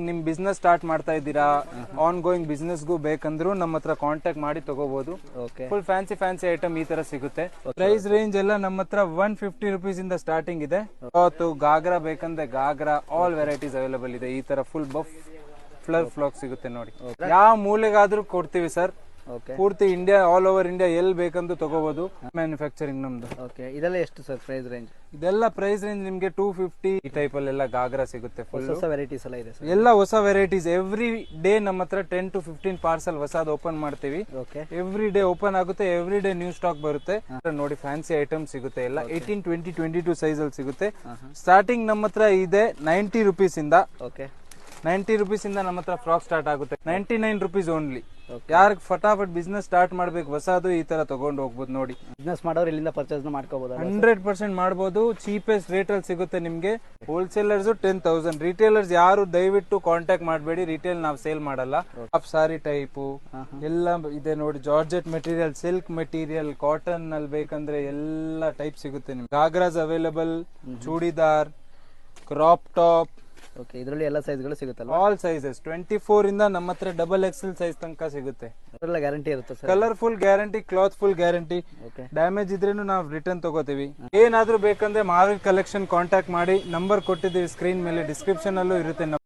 ನಿಮ್ business start ಮಾಡ್ತಾ ಇದ್ದೀರಾ, ಆನ್ ಗೋಯಿಂಗ್ ಬಿಸ್ನೆಸ್ಗೂ ಬೇಕಂದ್ರೂ ನಮ್ಮ ಹತ್ರ ಕಾಂಟ್ಯಾಕ್ಟ್ ಮಾಡಿ ತಗೋಬಹುದು. ಫುಲ್ ಫ್ಯಾನ್ಸಿ ಐಟಮ್ ಈ ತರ ಸಿಗುತ್ತೆ. ಪ್ರೈಸ್ ರೇಂಜ್ ಎಲ್ಲ ನಮ್ಮ ಹತ್ರ 150 ರುಪೀಸ್ ಇಂದ ಸ್ಟಾರ್ಟಿಂಗ್ ಇದೆ. ಗಾಗ್ರಾ ಬೇಕಂದ್ರೆ ಗಾಗ್ರಾ ಆಲ್ ವೆರೈಟೀಸ್ ಅವೈಲೇಬಲ್ ಇದೆ. ಈ ತರ ಫುಲ್ ಬಫ್ ಫ್ಲಾಕ್ ಸಿಗುತ್ತೆ ನೋಡಿ. ಯಾವ ಮೂಲೆಗಾದ್ರೂ ಕೊಡ್ತೀವಿ ಸರ್. ಪೂರ್ತಿ ಇಂಡಿಯಾ, ಆಲ್ ಓವರ್ ಇಂಡಿಯಾ ಎಲ್ಲಿ ಬೇಕಂದ್ರೂ ತಗೋಬಹುದು. ಮ್ಯಾನುಫ್ಯಾಕ್ಚರಿಂಗ್ ನಮ್ದು. ಇದೆಲ್ಲ ಎಷ್ಟು ಸರ್ ಪ್ರೈಸ್ ರೇಂಜ್? ಇದೆಲ್ಲ ಪ್ರೈಸ್ ರೇಂಜ್ ನಿಮ್ಗೆ 250 ಈ ಟೈಪ್ ಅಲ್ಲೆಲ್ಲ ಗಾಗ್ರಾ ಸಿಗುತ್ತೆ. ಹೊಸ ವೆರೈಟೀಸ್ ಎಲ್ಲ ಇದೆ ಸರ್. ಎಲ್ಲ ಹೊಸ ವೆರೈಟೀಸ್ ಎವ್ರಿ ಡೇ ನಮ್ಮ ಹತ್ರ 10 to 15 ಪಾರ್ಸಲ್ ಹೊಸದು ಓಪನ್ ಮಾಡ್ತೀವಿ. ಎವ್ರಿ ಡೇ ಓಪನ್ ಆಗುತ್ತೆ, ಎವ್ರಿ ಡೇ ನ್ಯೂ ಸ್ಟಾಕ್ ಬರುತ್ತೆ. ನೋಡಿ ಫ್ಯಾನ್ಸಿ ಐಟಮ್ ಸಿಗುತ್ತೆ ಎಲ್ಲ 18, 20, 22 ಸೈಜ್ ಅಲ್ಲಿ ಸಿಗುತ್ತೆ. ಸ್ಟಾರ್ಟಿಂಗ್ ನಮ್ಮ ಹತ್ರ ಇದೆ 90 ರುಪೀಸ್ ಇಂದ. 90 ರುಪೀಸ್ ಇಂದ ನಮ್ಮ ಹತ್ರ ಫ್ರಾಕ್ ಸ್ಟಾರ್ಟ್ ಆಗುತ್ತೆ. 99 ರುಪೀಸ್ ಓನ್ಲಿ. ಯಾರಿಗೆ ಫಟಾಫಟ್ ಬಿಸ್ನೆಸ್ ಸ್ಟಾರ್ಟ್ ಮಾಡ್ಬೇಕು ಹೊಸದು, ಈ ತರ ತಗೊಂಡು ಹೋಗ್ಬೋದು. ನೋಡಿ ಬಿಸ್ನೆಸ್ ಮಾಡೋರು ಇಲ್ಲಿಂದ ಪರ್ಚೇಸ್ ಮಾಡ್ಕೋಬಹುದು. 100% ಮಾಡಬಹುದು. ಚೀಪೆಸ್ಟ್ ರೇಟ್ ಅಲ್ಲಿ ಸಿಗುತ್ತೆ ನಿಮ್ಗೆ. ಹೋಲ್ಸೇಲರ್ಸ್ 10,000. ರಿಟೇಲರ್ಸ್ ಯಾರು ದಯವಿಟ್ಟು ಕಾಂಟ್ಯಾಕ್ಟ್ ಮಾಡಬೇಡಿ. ರಿಟೇಲ್ ನಾವು ಸೇಲ್ ಮಾಡಲ್ಲ. ಸಾರಿ ಟೈಪು ಎಲ್ಲ ಇದೆ ನೋಡಿ. Georgette material, silk material, cotton ನಲ್ಲಿ ಬೇಕಂದ್ರೆ ಎಲ್ಲ ಟೈಪ್ ಸಿಗುತ್ತೆ ನಿಮ್ಗೆ. ಗಾಗ್ರಾಸ್ ಅವೈಲೇಬಲ್, ಚೂಡಿದಾರ್, ಕ್ರಾಪ್ ಟಾಪ್. ಇದರಲ್ಲಿ ಎಲ್ಲ ಸೈಜ್ಗಳು ಸಿಗುತ್ತಲ್ಲ? ಆಲ್ ಸೈಜಸ್ 24 ಇಂದ ನಮ್ಮ ಹತ್ರ XXL ಸೈಜ್ ತನಕ ಸಿಗುತ್ತೆ. ಗ್ಯಾರಂಟಿ ಇರುತ್ತೆ sir? Colour full guarantee, cloth full guarantee. Damage ಇದ್ರೇನು ನಾವು ರಿಟರ್ನ್ ತಗೋತೀವಿ. ಏನಾದ್ರೂ ಬೇಕಂದ್ರೆ ಮಾವಿಲ್ ಕಲೆಕ್ಷನ್ ಕಾಂಟ್ಯಾಕ್ಟ್ ಮಾಡಿ. ನಂಬರ್ ಕೊಟ್ಟಿದ್ದೀವಿ ಸ್ಕ್ರೀನ್ ಮೇಲೆ, ಡಿಸ್ಕ್ರಿಪ್ಷನ್ ಅಲ್ಲೂ ಇರುತ್ತೆ.